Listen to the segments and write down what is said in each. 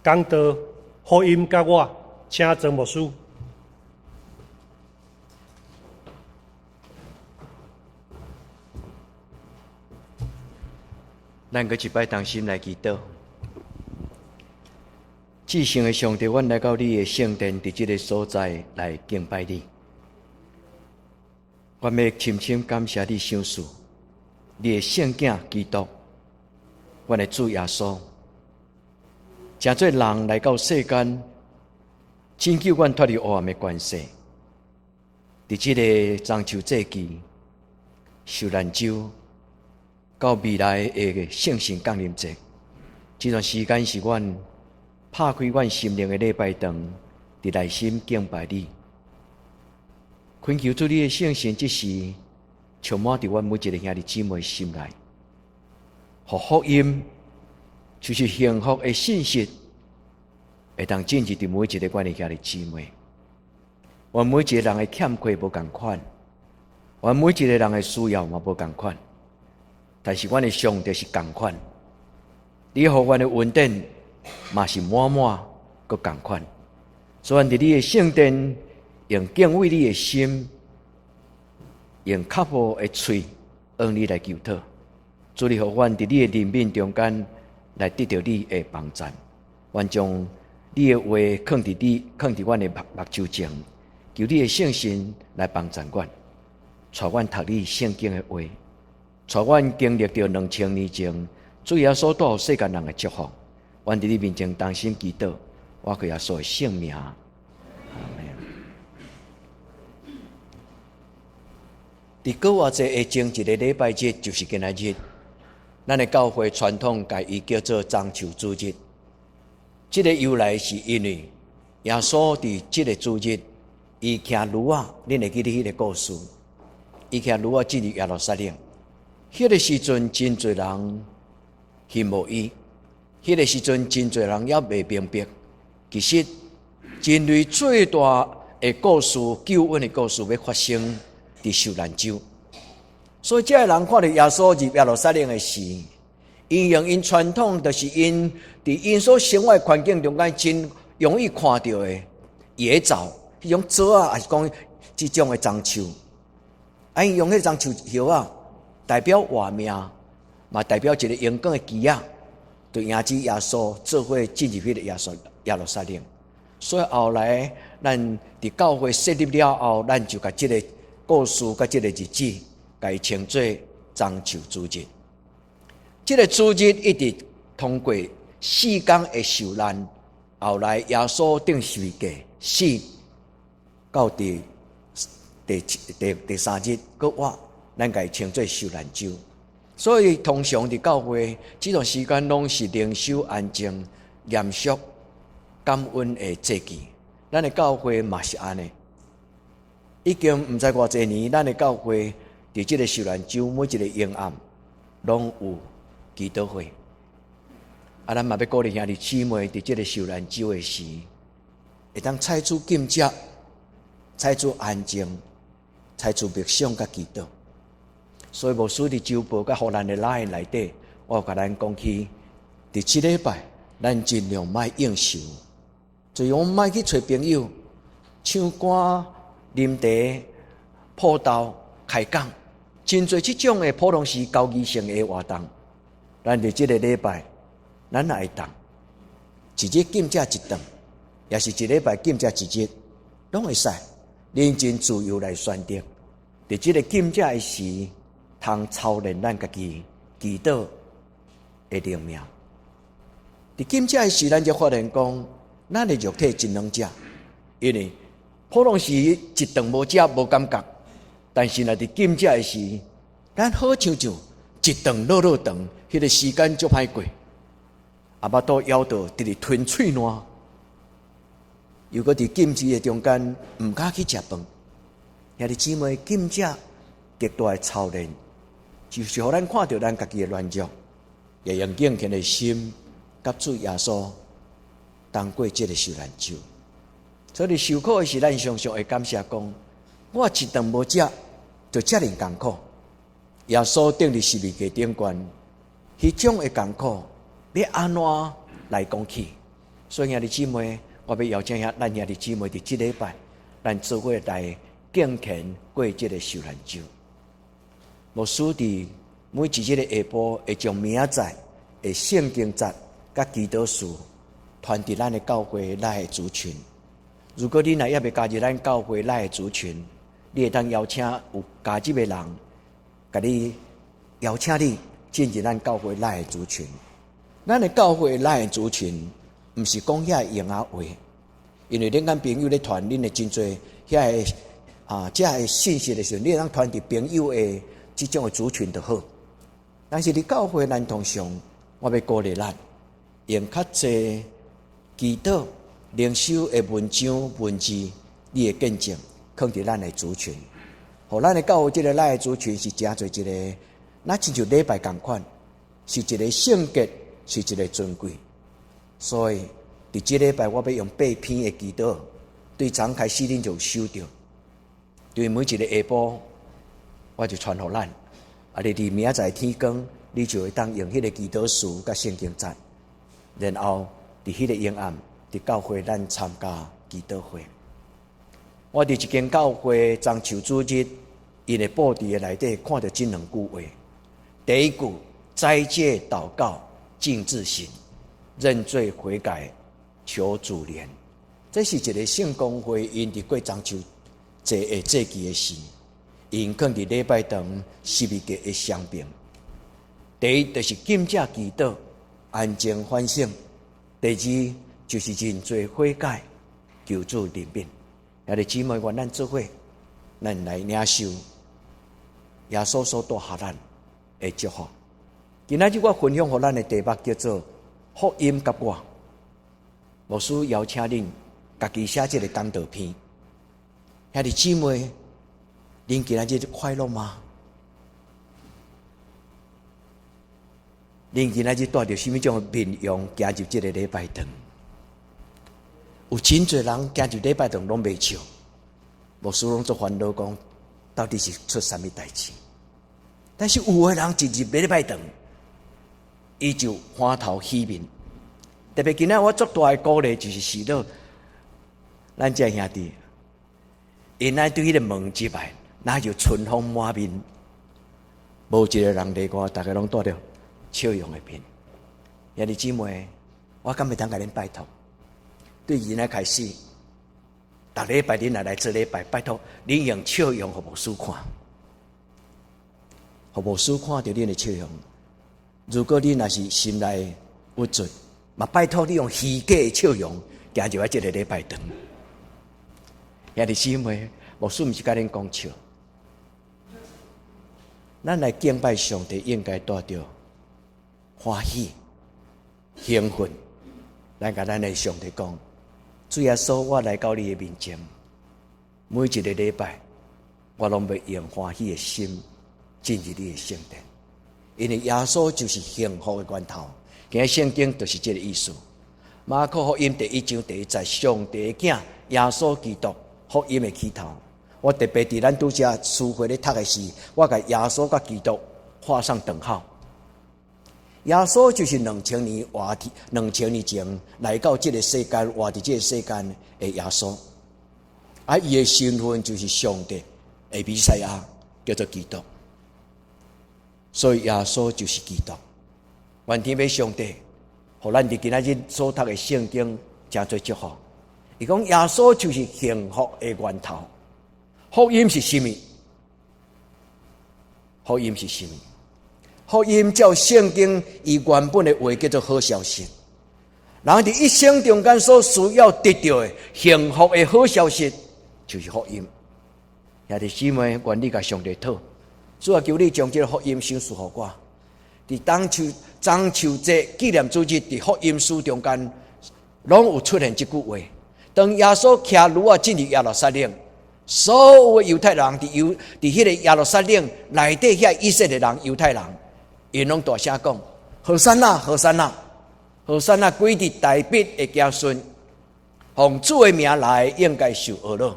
讲道、福音甲我，请曾牧师。咱搁一摆同心来祈祷。至圣的上帝，阮来到你的圣殿，伫即个所在来敬拜你。阮要深深感谢你赏赐你的圣囝基督，阮的主耶稣，诚做人来到世间，拯救阮脱离黑暗的关系。伫即个中秋节期，受难周。到未来的圣神降临节，这段时间是阮拍开阮心灵的礼拜堂，伫内心敬拜你，恳求主你的圣神即时充满伫阮每一个兄弟姊妹心内，互福音就是幸福的信息，会当进入伫每一个阮的兄弟姊妹。阮每一个人的欠缺无共款，阮每一个人的需要嘛无共款。但是，阮的上帝是共款，你互阮的恩典嘛是满满佮共款。所以，伫你的圣殿，用敬畏你的心，用刻薄的嘴，向你来求讨。主，你互阮伫你的人面中间来得到你的帮助。阮将你的话放伫阮的目睭前，求你的圣神来帮助阮，带阮读你圣经的话。带阮经历到2000年前主耶稣带予世间人的祝福，阮伫你面前同心祈祷，我靠耶稣的圣名，阿门。伫过偌济的前一个礼拜日，就是今仔日，咱的教会传统甲伊叫做中秋主日。这个由来是因为耶稣伫这个主日，伊骑驴仔，恁会记得迄个故事？伊骑驴仔进入耶路撒冷。迄个时阵，真侪人羡慕伊；迄个时阵，真侪人也未明白，其实人类最大的故事、救恩的故事要发生伫受难周。所以，这个人看到耶稣入耶路撒冷的时，因用因传统，就是因伫因所生活的环境中间，真容易看到的野枣，迄种枣啊，也是讲即种的樟树，因用迄樟树叶啊。代表活命，嘛代表一个勇敢的旗仔，对迎接耶稣做伙进入迄个耶路撒冷。所以后来咱伫教会设立了后，咱就甲即个故事、甲即个日子，甲伊称作中秋主日。即个主日一直通过4天的受难，后来耶稣定十字架死，到第3日搁活。咱甲伊称作受难周，所以通常伫教会这段时间拢是灵修、安静、严肃、感恩的节期。咱的教会嘛是安尼，已经毋知偌济年，咱的教会伫即个受难周每一个阴暗拢有祈祷会。咱嘛要鼓励兄弟姊妹伫即个受难周的时，会当采取禁食、采取安静、采取默想甲祈祷。所以牧师伫周报甲互咱的line内底，我甲咱讲起，伫7礼拜，咱尽量莫应酬，就是我莫去找朋友唱歌、啉茶、泡豆、开讲，真侪即种的普通时交际性的活动。咱伫即个礼拜，咱也会当一日禁食一顿，也是1礼拜禁食1日，拢会使，恁真自由来选择。伫即个禁食的时，通操练咱家己祈祷的灵命。伫禁食的时，咱就发现讲，咱的肉体真能食，因为普通时一顿无食无感觉，但是若伫禁食的时，咱好像就一顿落顿，迄个时间足歹过，啊巴肚枵到直直吞喙烂，又搁伫禁食的中间毋敢去食饭，兄弟姊妹禁食极大的操练。就是互咱看到咱家己的软弱，也用敬虔的心，甲主耶稣当过这个受难周。所以受苦的时，咱常常会感谢讲，我一顿无食，就遮尔艰苦。耶稣钉伫十字架顶悬，迄种的艰苦，要安怎来讲起？所以兄弟姊妹，我要邀请咱兄弟姊妹伫即礼拜，咱做伙来敬虔过即个受难周。牧师伫每一日的下晡，会将明仔的圣经节甲祈祷书传伫咱的教会内的族群。如果你若还未加入咱教会内的族群，你会当邀请有加入的人，甲你邀请你进入咱教会内的族群。咱的教会内的族群，毋是讲遐用话，因为恁甲朋友咧传恁的真侪遐遮个信息的时候，你当传伫朋友的即种的族群就好。但是伫教会咱通常，我要鼓励咱用较济祈祷、灵修的文章、文字，你的见证放伫咱的族群，互咱的教会即个咱的族群是诚侪一个，那亲像礼拜共款，是一个圣洁，是一个尊贵。所以伫即礼拜，我要用8篇的祈祷，对昨开始恁就收到，对每一个下晡，我就传互咱。你伫明仔载天光，你就会当用迄个祈祷书甲圣经节，然后伫迄个阴暗，伫教会咱参加祈祷会。我伫一间教会中秋主日，因的布置的内底看到这2句话：第一句，斋戒祷告敬自省，认罪悔改，求主怜。这是一个圣公会因伫过中秋节的节期的事。因放伫礼拜堂12节的相并。第一就是禁止祈祷，安静反省；第二就是认罪悔改，求主怜悯。兄弟姊妹，愿咱做伙，咱来领受耶稣所带下咱的祝福。今仔日我分享互咱的题目叫做“福音甲我”。牧师邀请恁家己写这个讲道篇。兄弟姊妹，恁今仔日快乐吗？恁今仔日带着什么种面容行入这个礼拜堂？有真侪人行入礼拜堂拢袂笑，牧师拢做烦恼讲，到底是出什么代志？但是有的人进入礼拜堂，伊就欢头喜面。特别今仔我足大的鼓励就是是到咱这兄弟，因来对迄个门入来，那就春风满面，无一个人例外，大家拢带着笑容的面。兄弟姊妹，我敢袂当甲恁拜托，对现在开始，逐礼拜恁来做礼拜，拜托恁用笑容互牧师看，互牧师看到恁的笑容。如果恁若是心内有罪，嘛拜托你用虚假的笑容行入来这个礼拜堂。兄弟姊妹，牧师毋是甲恁讲笑，咱来敬拜上帝应该带着欢喜、兴奋，来甲咱的上帝讲：主耶稣，我来到你的面前，每一个礼拜，我拢要用欢喜的心进入你的圣殿，因为耶稣就是幸福的源头。今日圣经就是这个意思。马可福音第1章第1节，上帝的囝耶稣基督福音的起头。我特别伫咱拄则书会咧读的时，我甲耶稣甲基督画上等号。耶稣就是2000年前来到这个世间，活伫这个世间的耶稣。伊的身份就是上帝的弥赛亚，叫做基督。所以耶稣就是基督。愿天父上帝，互咱伫今仔日所读的圣经诚侪祝福。伊讲耶稣就是幸福的源头。福音是什么？福音是什么？福音照圣经伊原本的话叫做好消息。人伫一生中间所需要得到的幸福的好消息，就是福音。兄弟姊妹，愿你甲上帝讨，主啊，求你将这个福音赏赐互我。伫中秋节纪念主日，伫福音书中间，拢有出现这句话：当耶稣骑驴进入耶路撒冷，所有的犹太人伫迄个耶路撒冷内底遐以色列人、犹太人，因拢大声讲：何山那，何山那，何山那！归伫大卫的子孙，奉主的名来，应该受恶乐。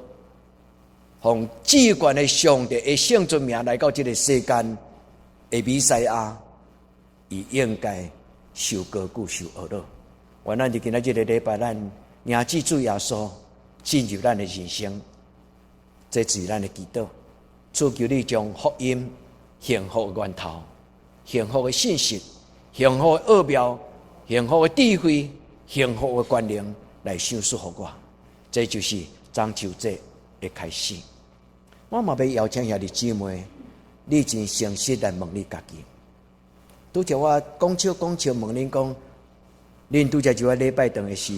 奉至高的上帝的圣尊名来到这个世间的弥赛亚，伊应该受高举、受恶乐。愿咱伫今仔日的礼拜，咱领记主耶稣进入咱的人生，这是咱的祈祷。主求你将福音、幸福的源头、幸福的信息、幸福的奥妙、幸福的智慧、幸福的观念来赏赐给我。这就是中秋节的开始。我嘛要邀请兄弟姊妹，你真诚实来问你家己。拄则我讲笑问恁讲，恁拄则就我礼拜堂的时，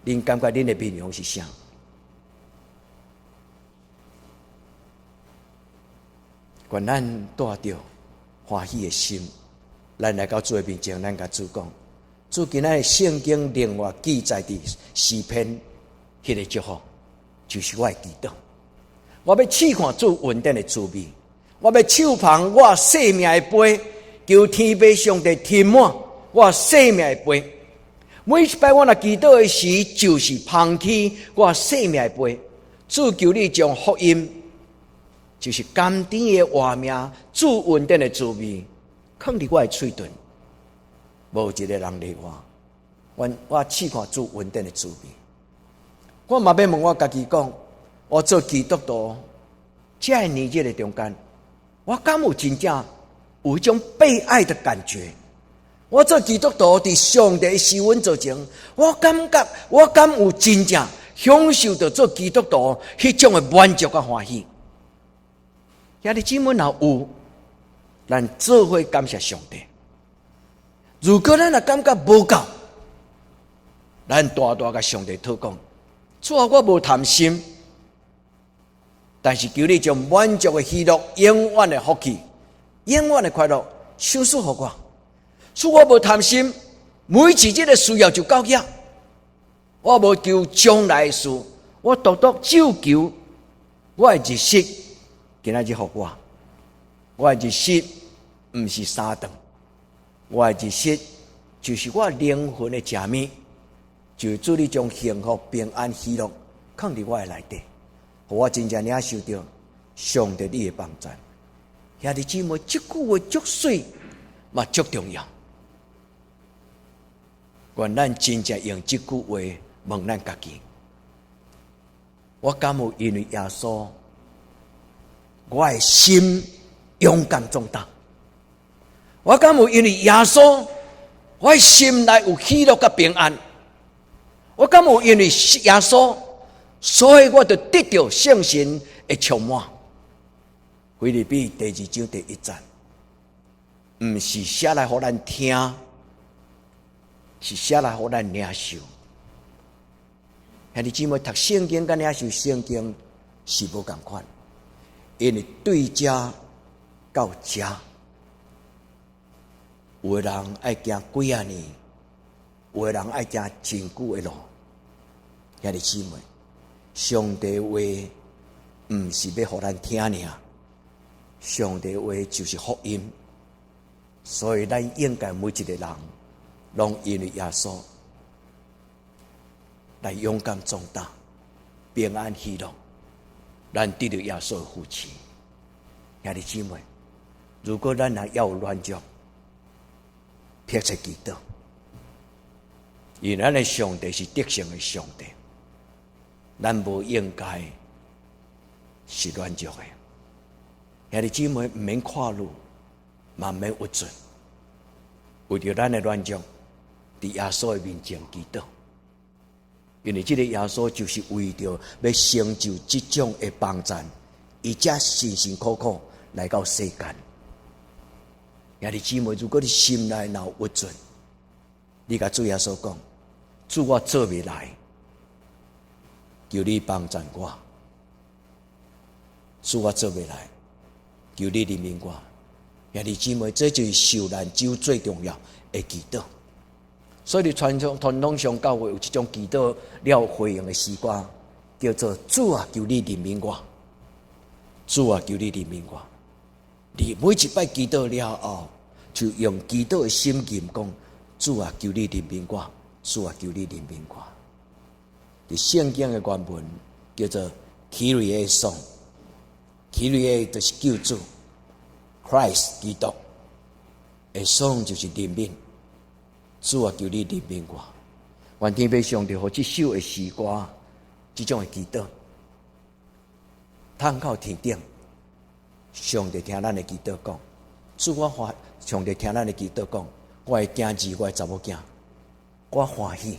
恁感觉恁的面容是啥？愿咱带着欢喜的心，咱来到主的面前，咱甲主讲，主今仔圣经另外记载的诗篇，迄个祝福，就是我的祈祷。我要试看主稳定的滋味，我要手捧我生命的杯，求天父上帝填满我生命的杯。每一摆我若祈祷的时，就是捧起我生命的杯。主求你将福音，就是甘甜的话命，主稳定的滋味，放伫我的嘴唇，无一个人例外。我试看主稳定的滋味。我嘛要问我家己讲，我做基督徒，这个年日的中间，我敢有真正有一种被爱的感觉？我做基督徒伫上帝的施恩之前，我感觉我敢有真正享受到做基督徒迄种的满足甲欢喜？兄弟姊妹若有，咱做伙感谢上帝。如果咱若感觉无够，咱大大甲上帝讨讲，主啊，我无贪心，但是求你将满足的喜乐、永远的福气、永远的快乐赏赐给我。主，我无贪心，每一日的需要就够遐。我无求将来的事，我独独只求我的日息，今仔日给我。我的日息不是三顿，我的日息就是我灵魂的食物，就主你将幸福、平安、喜乐放伫我的内底，互我真正领受到上帝你的帮助。兄弟姊妹，这句话足水嘛足重要。愿咱真正用这句话问咱家己：我敢有因为耶稣，我的心勇敢壮大？我敢有因为耶稣，我的心内有喜乐甲平安？我敢有因为耶稣，所以我就得到圣神的充满？腓立比第2章第1节，不是写来互咱听，是写来互咱领受。兄弟姊妹，读圣经甲领受圣经是无同款，因为对遮到遮，有的人爱行几啊年，有的人爱行真久的路。兄弟姊妹，上帝话不是要互咱听尔，上帝话就是福音，所以咱应该每一个人拢因为耶稣来勇敢壮大、平安喜乐，咱得到耶稣的扶持。兄弟姊妹，如果咱若要有软弱，撇出祈祷，因为咱的上帝是得胜的上帝，咱无应该是软弱的。兄弟姊妹，唔免看路，嘛唔免屈准，为着咱的软弱，伫耶稣的面前祈祷。因为这个耶稣就是为着要成就这种的帮助，伊才辛辛苦苦来到世间。兄弟姊妹，如果你心内有屈准，你甲主耶稣讲：主，我做未来，求你帮助我。主，我做未来，求你怜悯我。兄弟姊妹，这就是受难酒最重要的祈祷。所以传统上教会有一种祈祷了回应的诗歌，叫做“主啊，求你怜悯我，主啊，求你怜悯我”。你每一摆祈祷了后，就用祈祷的心境讲：“主啊，求你怜悯我，主啊，求你怜悯我。”伫圣经的原文叫做 Kyrie Song，Kyrie 就是救主 ，Christ 基督，的 Song 就是怜悯。主啊，求你怜悯我。愿天父上帝，互即首的诗歌，即种的祈祷，通到天顶，上帝听咱的祈祷讲，主我欢，上帝听咱的祈祷讲，我的囝儿，我的查某囝，我欢喜。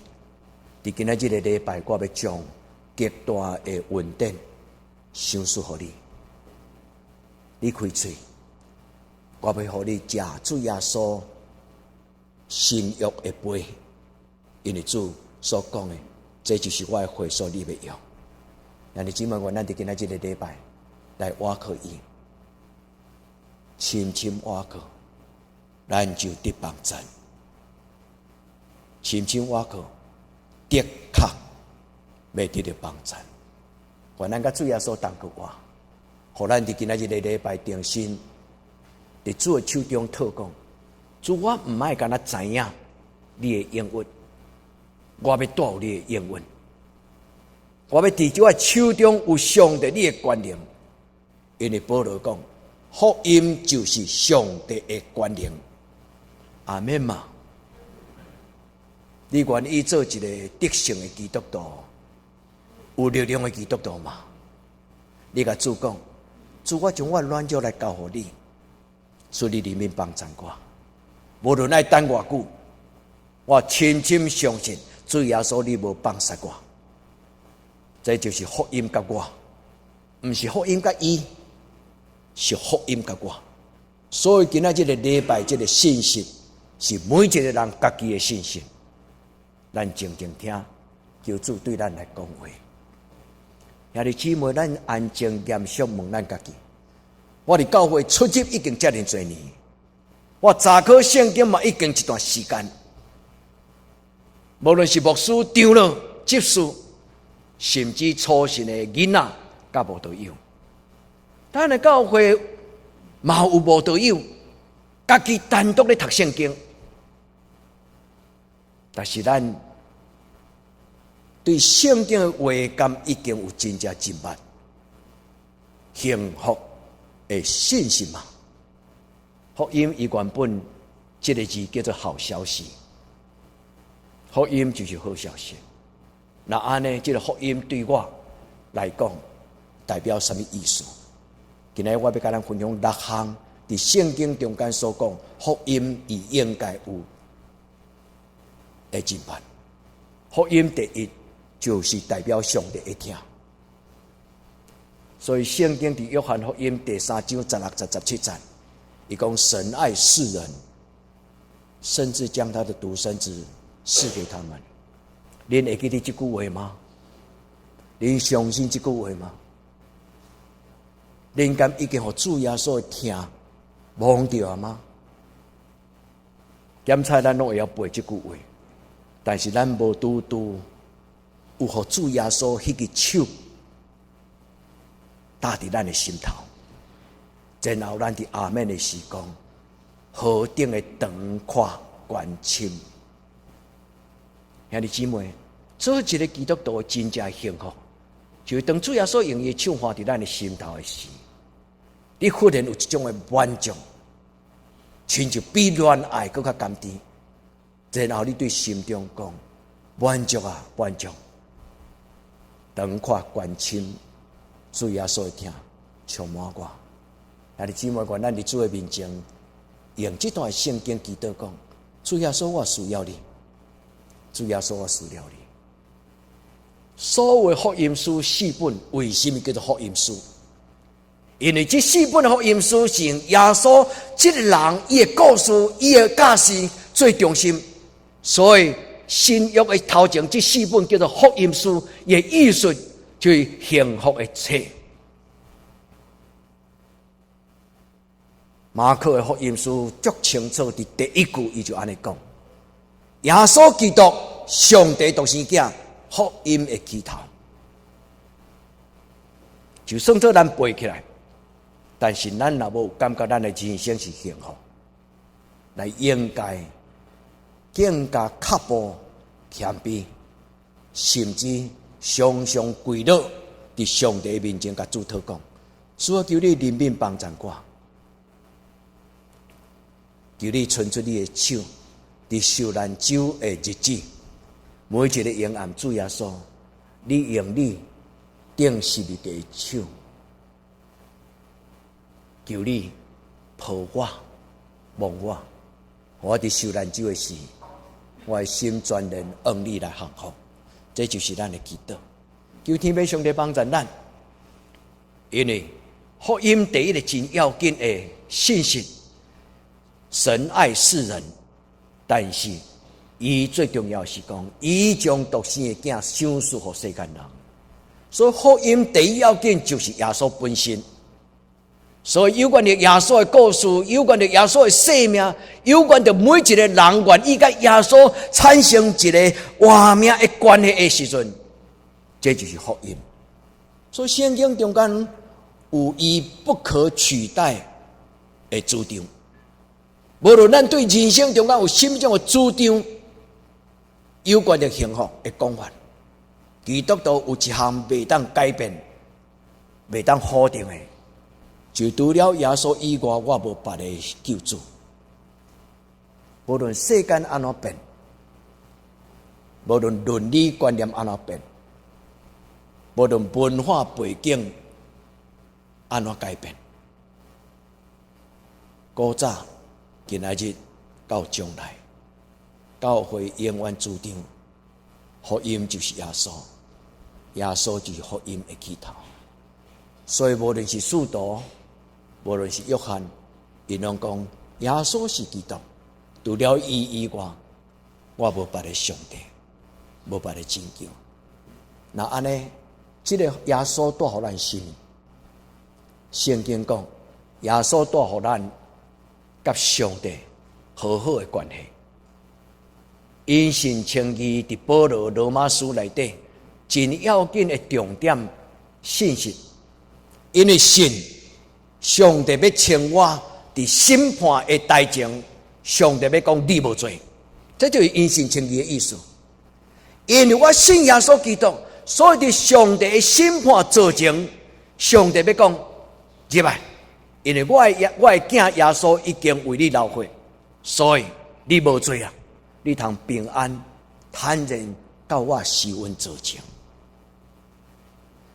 伫今仔日的礼拜，我要将极大的恩典赏赐互你。你开嘴，我要互你食主耶稣新约的杯，因为主所讲的，这就是我的会所你要用。那你姊妹，我咱伫今仔日的礼拜来挖靠伊，深深挖靠，咱就得帮助。深深挖靠，的确要得到帮助。愿咱甲主耶稣同过我，互咱伫今仔日的礼拜定心，伫主的手中讨讲，主我毋爱干那知影你的应允，我要带有你的应允，我要伫我的手中有上帝你的权能，因为保罗讲，福音就是上帝的权能。阿免嘛。你愿意做一个得胜的基督徒，有力量的基督徒吗？你甲主讲，主我将我软弱来交互你，使你里面帮助我。无论爱等偌久，我深深相信主耶稣你无放杀我。这就是福音甲我，毋是福音甲伊，是福音甲我。所以今仔日的礼拜，这个信息是每一个人家己的信息。咱静静听，求主对咱来讲话。兄弟姊妹，咱安静严肃问咱家己：我伫教会出入已经遮尔多年，我查考圣经嘛已经一段时间。无论是牧师、长老、执事，甚至初信的囡仔，甲无都有。咱的教会嘛有无都有，家己单独咧读圣经。但是咱对圣经的话感已经有真正真捌幸福的信心嘛？福音伊原本这个字叫做好消息，福音就是好消息。那安尼，这个福音对我来讲代表什么意思？今日我要甲咱分享6项伫圣经中间所讲福音伊应该有的真办。福音第一就是代表上帝会听，所以圣经伫约翰福音第3章16至17节，伊讲神爱世人，甚至将他的独生子赐给他们。恁会记得这句话吗？恁相信这句话吗？恁敢已经互主耶稣听忘掉了吗？检查咱拢会晓背这句话，但是咱无拄拄有互主耶稣迄个手搭伫咱的心头，然后咱伫阿们的时光，何等的长阔关深。兄弟姊妹，做一个基督徒真正幸福，就是当主耶稣用伊的手放伫咱的心头的时，你忽然有一种的满足，亲像比恋爱更较甘甜。然后你对心中讲：满足啊，满足！长阔关深，主耶稣会听，充满我。兄弟姊妹，愿咱伫主的面前，用这段圣经祈祷讲：主耶稣，我需要你。主耶稣，我需要你。所谓福音书4本，为什么叫做福音书？因为这4本的福音书是耶稣这个人伊的故事、伊的教示最中心，所以新约的头前这4本叫做福音书，伊的意思就是幸福的册。马可的福音书足清楚，伫第1句伊就安尼讲。耶稣基督，上帝独生子，福音的起头，就算做咱背起来，但是咱若无感觉咱的人生是幸福，来应该更加刻薄谦卑，甚至常常跪倒伫上帝面前，甲主祷讲：主啊，求你怜悯帮助我，求你伸出你的手。伫受难周的日子，每一个阴暗主耶稣，你用你顶是你的手，求你抱我、摸我，我伫受难主的时，我的心全然向你来降服。这就是咱的祈祷。求天父上帝帮助咱，因为福音第一个真要紧的信息，神爱世人，但是伊最重要是讲，伊将独生的囝赏赐给世间人。所以福音第一要紧就是耶稣本身。所以有关的耶稣的故事，有关的耶稣的生命，有关的每一个人愿意甲耶稣产生一个活命的关系的时阵，这就是福音。所以圣经中间有伊不可取代的主张。无论咱对人生中间有什么种的主张，有关的幸福的讲法，基督徒有一项袂当改变、袂当否定的。就除了耶稣以外，我无别的救主。无论世间安怎变，无论伦理观念安怎变，无论文化背景安怎改变，古早、今仔日到将来，教会永远注定，福音就是耶稣，耶稣就是福音的起头。所以无论是使徒，无论是约翰，因拢讲耶稣是基督，除了伊以外，我无别的上帝，无别的拯救。那安尼，这个耶稣带互咱什么？圣经讲，耶稣带互咱甲上帝和好的关系。因信称义伫保罗罗马书内底，真要紧的重点信息，因为信。上帝要称我伫审判的台前，上帝要讲你无罪，这就是因信称义的意思。因为我信耶稣基督，所以伫上帝的审判座前，上帝要讲入来，因为我的囝耶稣已经为你流血，所以你无罪啊，你通平安坦然到我施恩座前。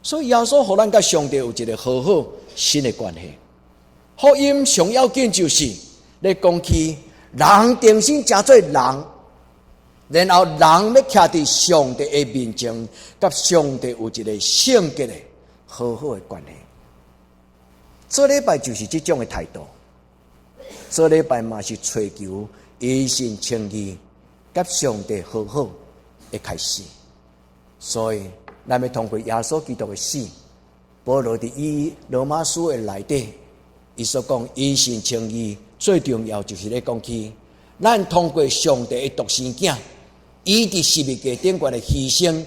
所以耶稣互咱甲上帝有一个好好新的关系。福音上要紧就是咧讲起人定心诚做人，然后人要徛伫上帝的面前，甲上帝有一个圣洁的好好的关系。这礼拜就是这种的态度，这礼拜嘛是追求因信称义，甲上帝好好的开始。所以咱要通过耶稣基督的死，保罗伫伊罗马书的内底，伊所讲因信称义，最重要就是咧讲起，咱通过上帝的独生囝，伊伫十字架顶悬的牺牲，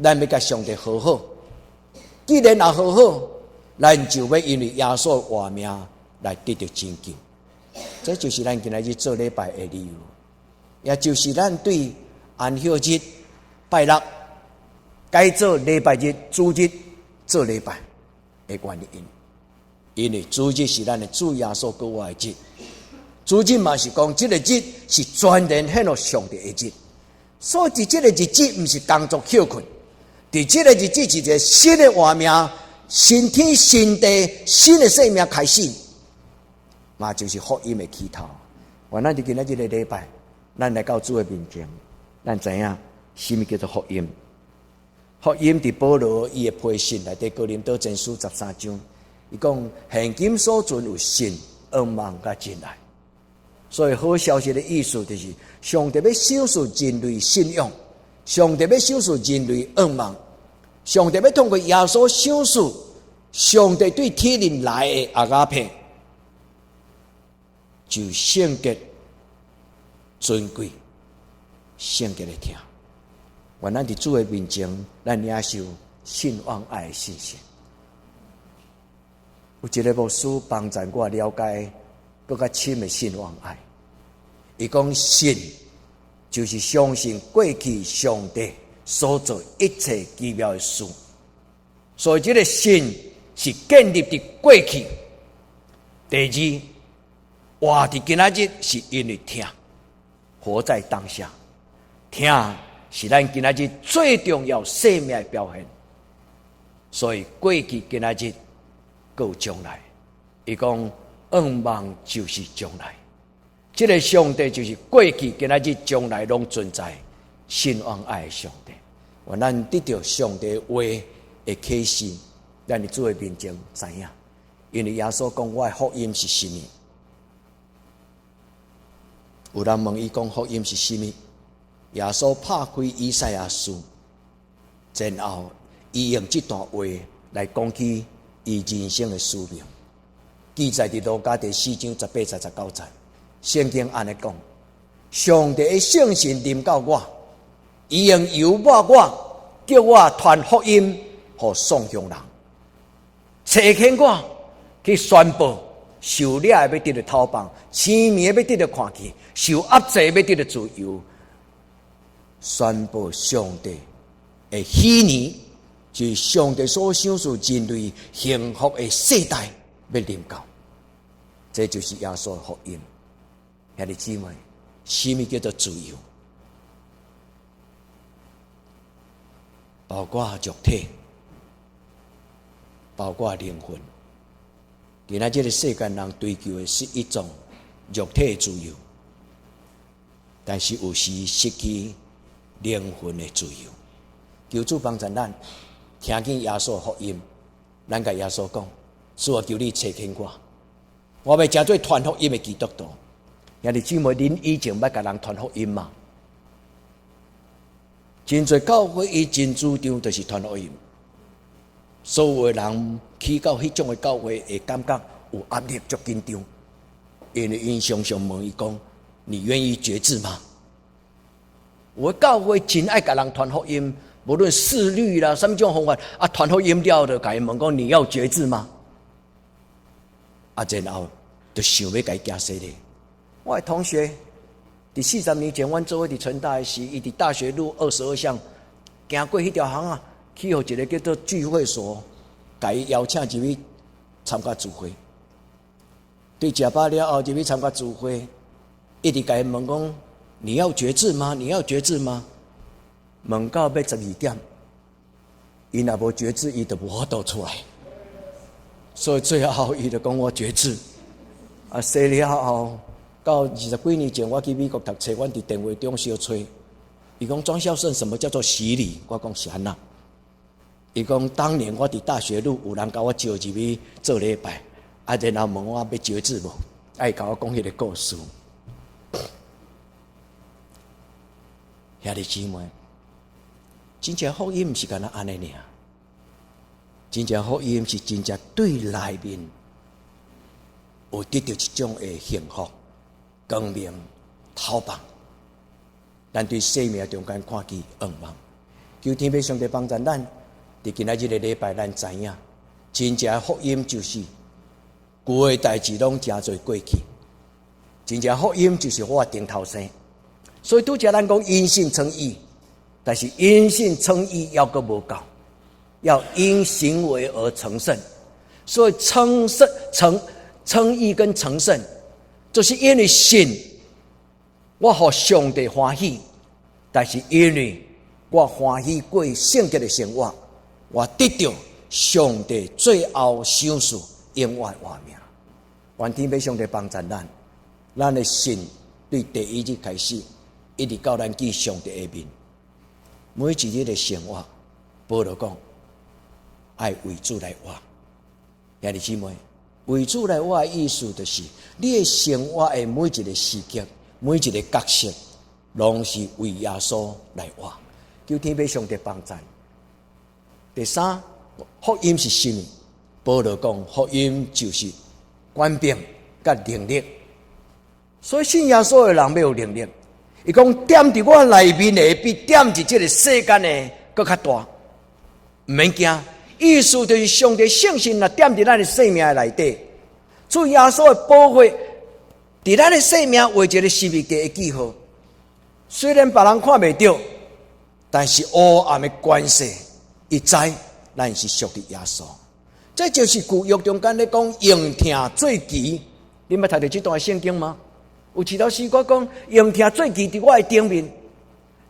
咱要甲上帝和好。既然也和好，咱就要因为耶稣的活命来得到拯救。这就是咱今仔日做礼拜的理由，也就是咱对安息日、拜六该做礼拜日、主日做礼拜的原因。因为主日是咱的主耶稣过活的日，主日嘛是讲这个日是全然献给上帝的日，所以这个日子不是工作休困，在这个日子是一个新的活命、新天新地、新的生命开始，嘛就是福音的起头。我咱就今仔日的礼拜，咱来到主的面前，咱知影什么叫做福音？福音伫保罗伊的批信内底，哥林多前书13章。伊讲现今所存有信、恩望甲真爱，所以好消息的意思就是，上帝要赏赐人类信仰，上帝要赏赐人类恩望，上帝要通过耶稣赏赐上帝对天人来的阿加佩，就圣洁、尊贵、圣洁的听。愿咱伫主的面前，咱领受信望爱的信心。有一个牧师帮助我了解更较深的信望爱。伊讲信就是相信过去上帝所做一切奇妙的事，所以这个信是建立伫过去。第二，活伫今仔日是因为听，活在当下，听是咱今仔日最重要生命的表现。所以过去、今仔日，还有将来。伊讲愿望就是将来。这个上帝就是过去、今仔日、将来拢存在、信望爱的上帝。愿咱得到上帝的话的启示，咱伫主的面前知影。因为耶稣讲，我的福音是什么？有人问伊讲，福音是什么？耶稣拍开以赛亚书，然后伊用这段话来讲起伊人生的使命。记载伫路加第4章18节19节，圣经安尼讲：上帝的圣神临到我，伊用油抹我，叫我传福音给丧乡人，差遣我去宣布受掠的要得到逃放，痴迷的要得到看见，受压制要得到自由，宣布上帝的喜年，就是上帝所想属人类幸福的世代要临到。这就是耶稣的福音。兄弟姊妹，什么叫做自由？包括肉体，包括灵魂。今仔这个世间人追求的是一种肉体的自由，但是有时失去灵魂的自由。求主帮助咱听见耶稣的福音，咱甲耶稣讲：主啊，求你差遣我要成做传福音的基督徒。兄弟姊妹，恁以前捌甲人传福音吗？真侪教会伊真主张就是传福音，所有的人去到迄种的教会，会感觉有压力、足紧张，因为因常常问伊讲：你愿意决志吗？有的教会真爱甲人传福音，无论视律啦，什么种方法啊，传福音了就甲伊问讲：你要决志吗？啊，然后就想要甲伊行洗礼。我的同学伫40年前，阮做伙伫成大的时，伊伫大学路22巷行过迄条巷啊，去互一个叫做聚会所，甲伊邀请入去参加聚会。对食饱了后入去参加聚会，一直甲伊问讲：你要决志吗？你要决志吗？问到要12点，伊若无决志，伊就无法度出来。所以最后伊就讲我决志。啊，洗了后。到20几年前，我去美国读册，阮伫电话中小吹。伊讲庄孝胜，什么叫做洗礼？我讲是安那。伊讲当年我伫大学路，有人甲我招入去做礼拜，啊，然后问我要决志无？爱甲我讲迄个故事。兄弟姊妹，真正福音毋是干那安尼尔，真正福音是真正对内面有得到一种的幸福。光明透棒，咱对生命中间看见愿望。求天父上帝帮助咱，伫今仔日的礼拜，咱知影，真正福音就是旧的代志拢真侪过去，真正福音就是我顶头生。所以拄则咱讲因信称义，但是因信称义要个无够，要因行为而成圣。所以称义跟成圣。就是因为信，我互上帝欢喜，但是因为我欢喜过圣洁的生活，我得到上帝最后赏赐永远活命。愿天父上帝帮助咱的信对第一日开始，一直到咱见上帝的面，每一日的生活，保罗讲，爱为主来活。兄弟姊妹。为主来活的意思，就是你的生活的每一个时刻、每一个角色，拢是为耶稣来活。求天父上帝帮助。第三，福音是什么？保罗讲，福音就是权柄甲能力。所以信耶稣的人要有能力。伊讲点伫我内面的，比点伫这个世间的搁较大。毋免惊。意思就是上帝圣神若点伫咱的生命内底，主耶稣的保护伫咱的生命画一个神秘的记号。虽然别人看袂到，但是黑暗的关系，伊知咱是属于耶稣。这就是旧约中间咧讲用听做旗。你捌读到这段圣经吗？有一条诗歌讲用听做旗伫我的顶面，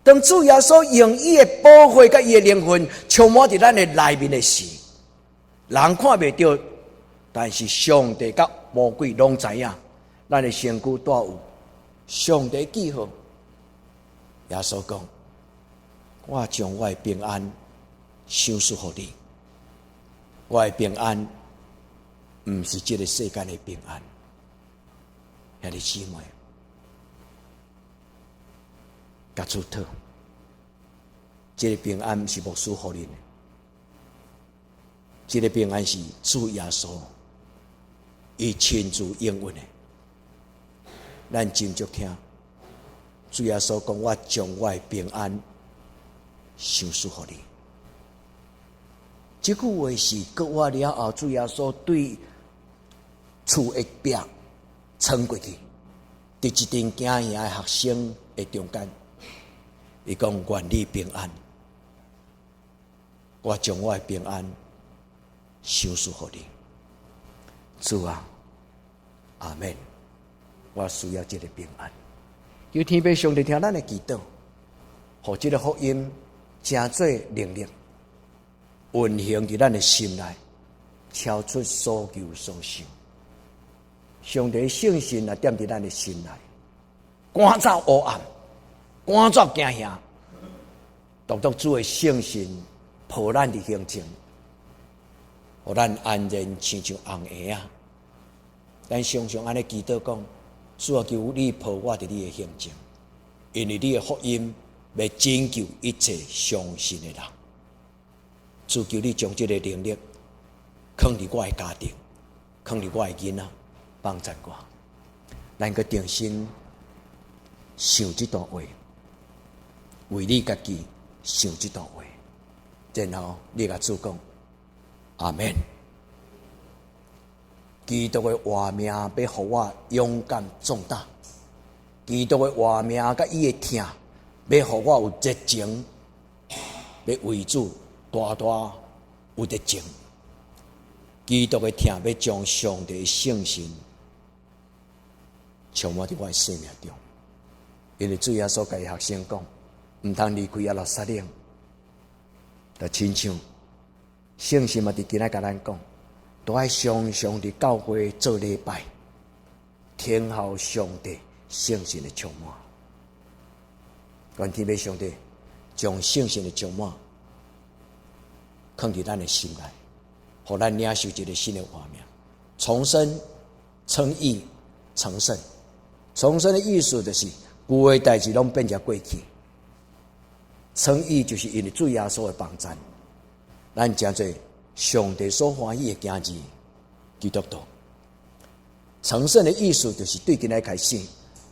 当主耶稣用伊的宝血甲伊的灵魂充满伫咱的内面的时，人看袂到，但是上帝甲魔鬼拢知影，咱的身躯带有上帝记号。耶稣讲：“我将我的平安赏赐予你。我的平安，毋是这个世界的平安。”兄弟姊妹，甲主讨，这个平安是牧师予恁的，这个平安是主耶稣伊亲自应允的。咱真足听，主耶稣讲：“我将我的平安赏赐予你。”这句话是过我了后，主耶稣对厝的壁撑过去，伫一群行兄的学生的中间，伊讲：“愿你平安，我将我的平安赏赐予你。”主啊，阿们！我需要这个平安。求天父上帝听咱的祈祷，互这个福音成做能力，运行伫咱的心内，超出所求所想。上帝圣心也踮伫咱的心内，赶走黑暗，赶走惊吓，独独主的圣心抱咱的行程，互咱安然亲像红鞋啊！咱常常安尼祈祷讲：主啊，求你抱我伫你的行程，因为你的福音要拯救一切相信的人。主，求你将这个能力放伫我的家庭，放伫我的囡仔，帮助我。咱个定心想这段话，为你家己想这段话，然后你甲主讲：阿们。基督的活命要互我勇敢壮大，基督的活命甲伊的疼，要互我有热情，要为主大大有热情。基督的疼要将上帝的圣心充满伫我的生命中，因为主耶稣甲伊学生讲，毋通离开耶路撒冷，就亲像圣心嘛，伫今仔甲咱讲。都爱常常伫教会做礼拜，听候上帝圣神的充满。愿天父上帝将圣神的充满放伫咱的心内，互咱领受一个新的画面，重生、称义、成圣。重生的意思就是旧的代志拢变成过去，称义就是因为主耶稣的帮助，咱真侪上帝所欢喜的行事，基督徒。成圣的意思就是对今仔开始，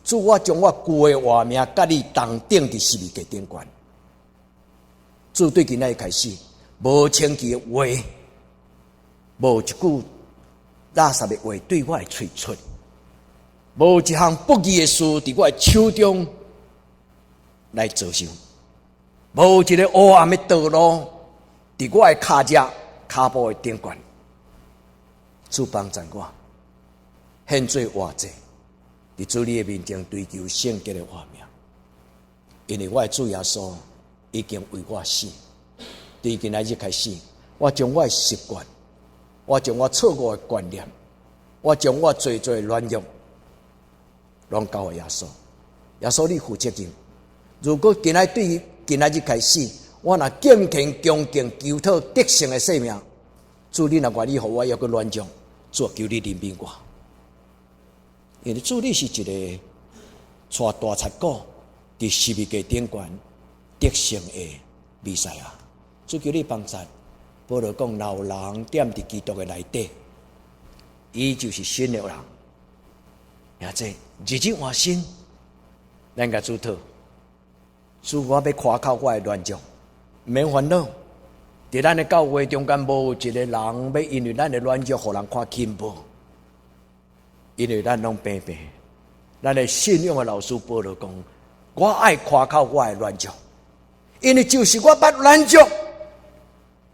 主我将我旧的活命甲你同定伫十字架顶悬。主对今仔开始，无清气的话，无一句垃圾的话对我的嘴出，无一项不义的事伫我的手中来造成，无一个黑暗的道路伫我的脚脚步的顶悬。主帮助我，现做活者，伫主你的面前追求圣洁的活命。因为我的主耶稣已经为我死。对今仔日开始，我将我的习惯，我将我错误的观念，我将我最最软弱，拢交给耶稣。耶稣你负责任。如果今仔对今仔日开始，我若敬虔恭敬求讨得胜的生命，主你若愿意，互我有个软弱，主求你怜悯我。因为主你是一个带大贼骨伫十字架顶悬得胜的弥赛亚。主求你帮助。保罗讲，老人踮伫基督的内底，伊就是新的人。也即日日换新，咱甲主讨。主我要夸口我的软弱，毋免烦恼。伫咱的教会中间，无一个人要因为咱的软弱，互人看轻薄。因为咱拢平平。咱的信仰的老师保罗讲，我爱夸口我的软弱，因为就是我捌软弱，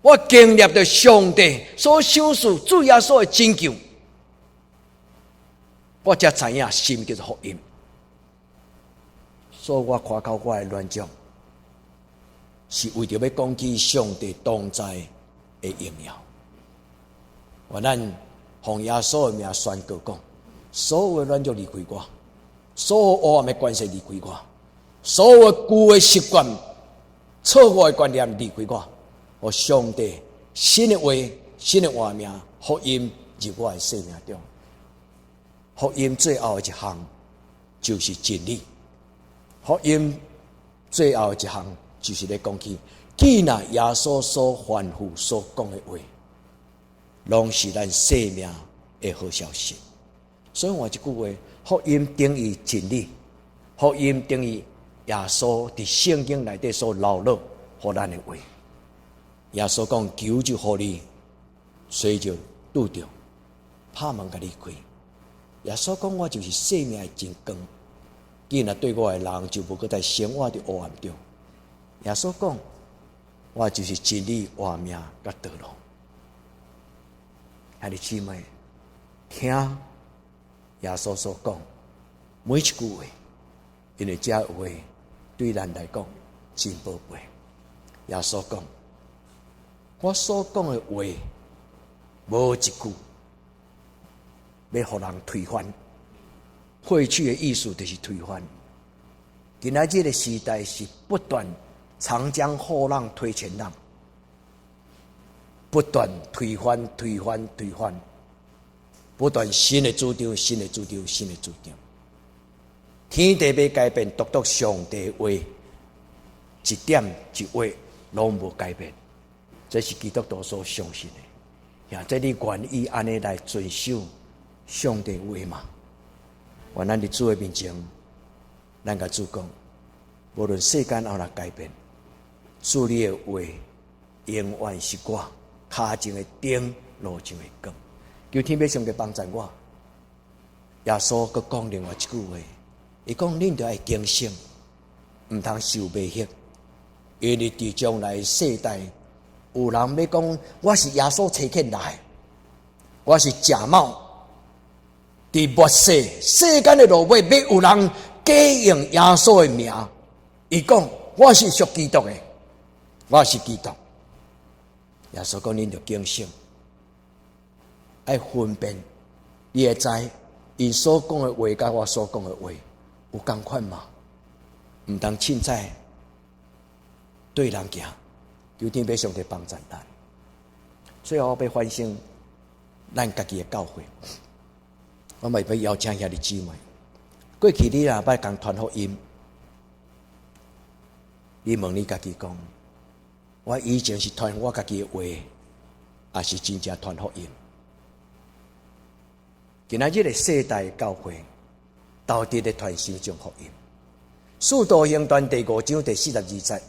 我经历着上帝所赏赐主耶稣的拯救，我才知影什么叫做福音。所以我夸口我的软弱，是为着要讲起上帝同在的荣耀。我咱奉耶稣的名宣告讲，所有的软弱离开我，所有黑暗的关系离开我，所有的旧的习惯、错误的观念离开我，和上帝新的话、新的画面、福音入我的生命中。福音最后的一项就是真理。福音最后的一项就是咧讲起，既然耶稣所吩咐所讲的话，拢是咱生命的好消息。所以换一句话，福音等于真理，福音等于耶稣伫圣经内底所流露予咱的话。耶稣讲：求就予你，随就拄着，拍门甲你开。耶稣讲：我就是生命的真光，既然对我的人就无搁再生活伫黑暗中。耶稣讲：我就是真理、活命甲道路。兄弟姊妹，听耶稣所讲每一句话，因为这话对咱来讲真宝贝。耶稣讲：我所讲的话，无一句要互人推翻。过去的意思就是推翻。今仔日的时代是不断常将后浪推前浪，不断推翻，不断新的主张，新的主张。天地要改变，独独上帝的话，一点一画拢无改变。这是基督徒所相信的。呀，这你愿意安尼来遵守上帝的话吗？愿咱伫主的面前，咱甲主讲，无论世间how来改变，主你的话永远是我脚前的灯，路上的光。求天父上帝帮助我。耶稣佮讲另外一句话，伊讲：恁着爱警醒，毋通受迷惑，因为伫将来世代，有人要讲我是耶稣差遣来，我是假冒。伫末世间的路尾，要有人假用耶稣的名，伊讲我是属基督的，我是基督。耶稣讲：恁着警醒，爱分辨，你会知因所讲的话，甲我所讲的话有共款吗？毋通凊彩对人行。求天父上帝帮助咱。最后要反省咱家己的教会。我咪要邀请遐啲姊妹。过去你若捌共传福音，你问你家己讲，我以前是传我家己的话，还是真正传福音？今仔日的世代教会，到底咧传什么种福音？使徒行传第5章第42节，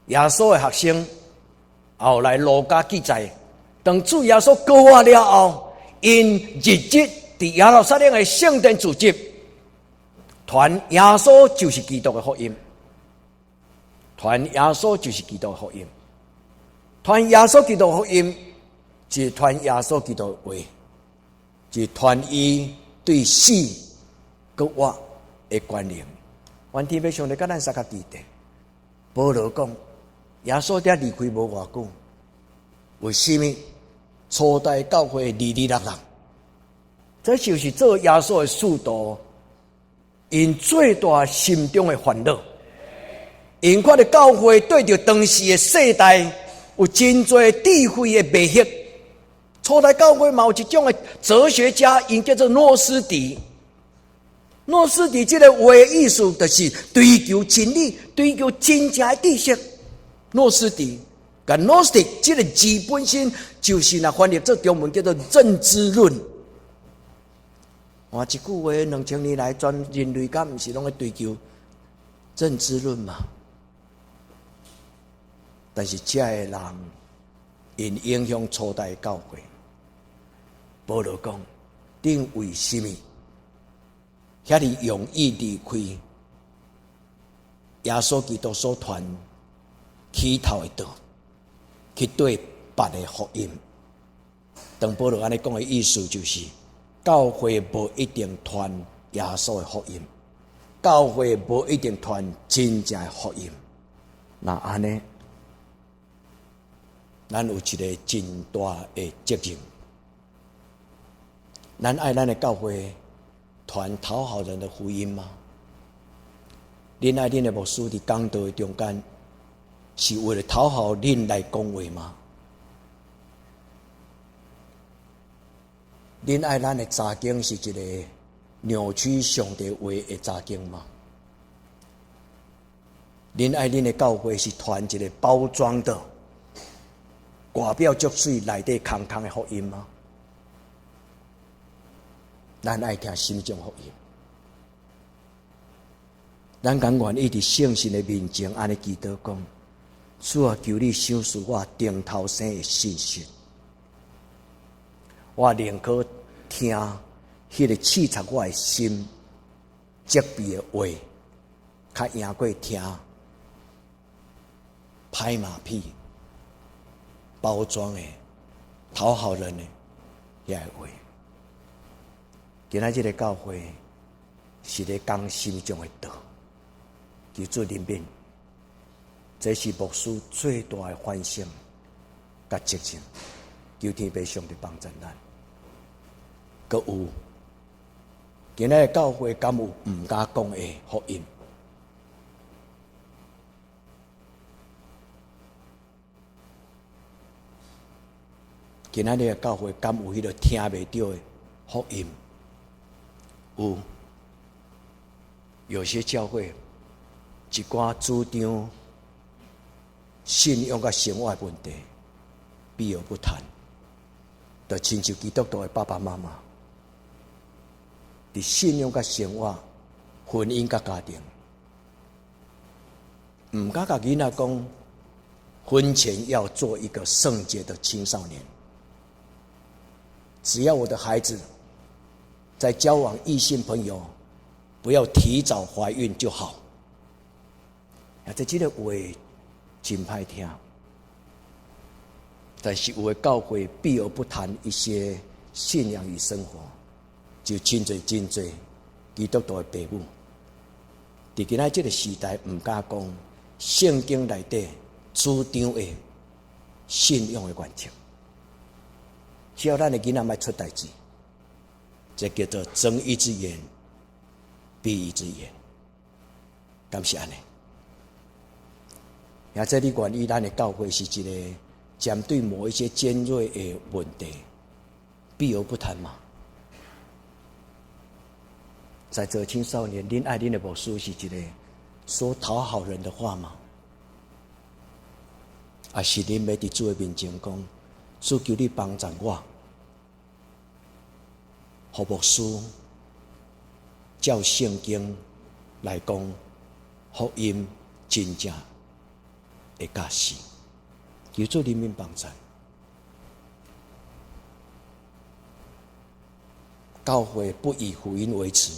耶稣的学生后来路加记载，当主耶稣高活了后，因日日伫耶路撒冷的圣殿聚集，传耶稣就是基督的福音，传耶稣就是基督的福音，传耶稣基督的福音，就是传耶稣基督的话，就是传伊对死佮活的关联。愿天父上帝甲咱三个记得。保罗讲，耶稣在离开无偌久，为什么初代教会离离落落？这就是做耶稣的使徒因最大心中的烦恼。因看到教会对着当时的世代有真多智慧的迷惑。初代教会嘛有一种的哲学家，因叫做诺斯底。诺斯底这个话的意思就是追求真理，追求真正的知识。诺斯底，甲 Gnostic 这个字本身就是那翻译做中文叫做认知论。换一句话，2000年来全人类敢毋是拢在追求认知论嘛？但是这个人因影响初代教会。保罗讲，恁为什么遐里容易离开耶稣基督所传起头的道，去对别的福音？当保罗安尼讲的意思就是，教会无一定传耶稣的福音，教会无一定传真正的福音。那安尼，咱有一个真大的责任，咱爱咱的教会传讨好人的福音吗？恁爱恁的牧师伫讲道的中间，是为了讨好恁来讲话吗？恁爱咱的查经是一个扭曲上帝话的查经吗？恁爱恁的教会是传一个包装的外表足水内底空空的福音吗？咱爱听心中福音。咱甘愿意伫圣神的面前安尼祈祷讲：主啊，求你赏赐我顶头生的信心。我宁可听迄个刺插我的心、责备的话，较赢过听拍马屁、包装的、讨好人的遐个话。今仔日个教会是咧讲心中的道，求主怜悯。这是牧师最大的反省甲责任，求天父上帝帮助咱。阁有，今仔日教会敢有毋敢讲的福音？今仔日的教会敢有迄个听袂到的福音？有些教会一寡主张信仰甲生活的问题避而不谈，就亲像基督徒的爸爸妈妈，伫信仰甲生活、婚姻甲家庭，毋敢甲囡仔讲，婚前要做一个圣洁的青少年。只要我的孩子在交往异性朋友，不要提早怀孕就好。这个话真歹听，但是有的教会避而不谈一些信仰与生活，就真侪基督徒的父母，伫今仔这个时代毋敢讲圣经内底主张的信仰的原则，只要咱的囡仔莫出代志，这叫做睁一只眼闭一只眼，敢是安尼？也这你愿意咱的教会是一个针对某一些尖锐的问题避而不谈吗？在座青少年，恁爱恁的牧师是一个说讨好人的话吗？还是恁要伫主的面前讲，主求你帮助我，互牧师照圣经来讲，福音真正会假实，求主怜悯帮助。教会不以福音为耻，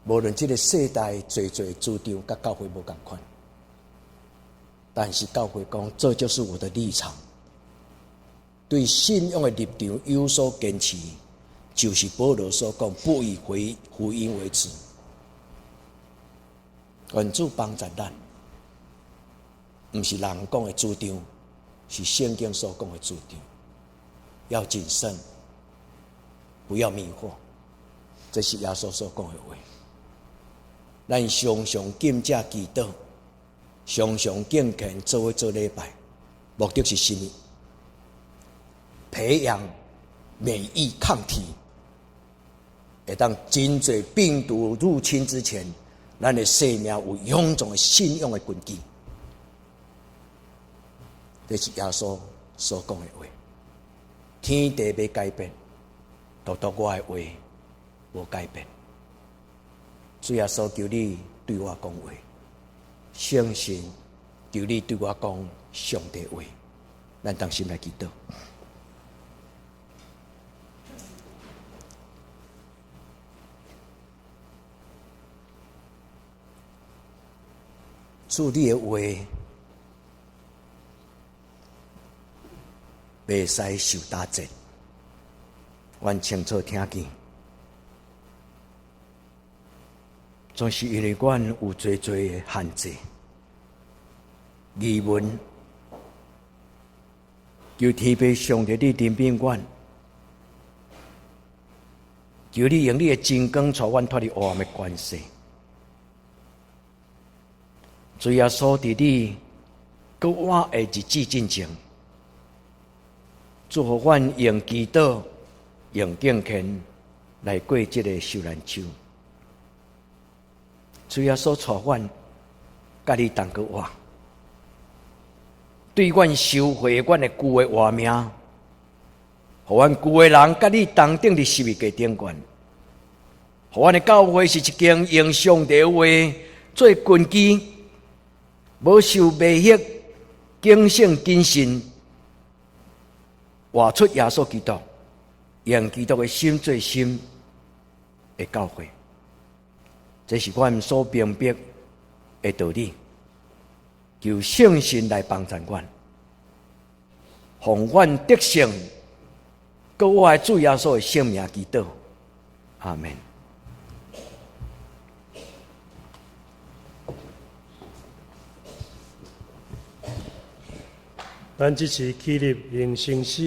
无论这个世代侪主张甲教会无同款，但是教会讲，这就是我的立场。对信仰的立场有所坚持，就是保罗所讲，不以福音为耻。愿主帮助咱，不是人讲的主张，是圣经所讲的主张。要谨慎，不要迷惑，这是耶稣所讲的话。咱常常敬者祈祷，常常敬虔，做伙做礼拜，目的是什么？培养免疫抗体，会当真侪病毒入侵之前，咱的生命有臃肿的信仰的根基。这是耶稣所讲的话。天地要改变，独独我的话无改变。主耶稣求你对我讲话，相信求你对我讲上帝话。咱同心来祈祷。主你的话袂使受打折，阮清楚听见。总是因为阮有侪的限制、疑问，求天父上帝你怜悯阮，求你用你的真光带阮脱离黑暗的关系。主耶稣伫你搁我的日子进前，祝福阮用祈祷、用敬虔来过这个受难周。主耶稣带阮，甲你同过活，对阮收回阮的旧的活命，互阮旧的人甲你同顶伫十字架顶悬，互阮的教会是一间用上帝的话做根基，无受迷惑、警醒、谨慎，活出耶稣基督，用基督的心做心的教会。这是阮所明白的道理，求圣神来帮助阮，奉阮得胜，搁我的主耶稣的圣名祈祷，阿门。咱即次起立迎圣诗。